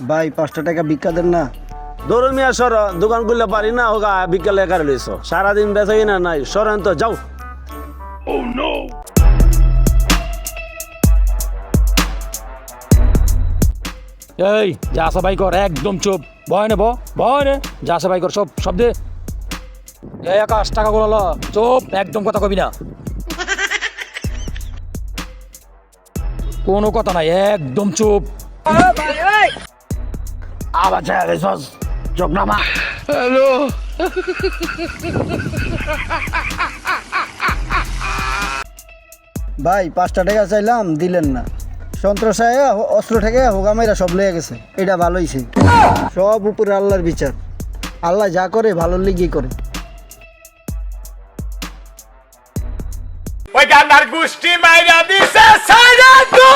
ভাই 5টা টাকা ভিক্ষা দেন না। ধরুন মিয়া সর, দোকান খুললে পারি না হোক বিকালে একারে লইছ, সারাদিন বেচাই না নাই, সরেন তো যাও। এই যা আসা ভাই কর, একদম চুপ, ভয় নে ভয় নে, যা আসা ভাই কর, সব দে। এই আকাশ টাকা গুলো ল, চুপ, একদম কথা কবি না, কোনো কথা নাই, একদম চুপ। আবার যা গেছস চোখ নামা। ভাই 5টা টাকা চাইলাম দিলেন না, সন্ত্রাস অস্ত্র থেকে হোগামাইরা সব লয়ে গেছে। এটা ভালোইছে, সব উপরে আল্লাহর বিচার। আল্লাহ যা করে ভালোর লিগেই করে। ওই গান্ধার গোষ্ঠী মাইরা দিছে সাইরা তো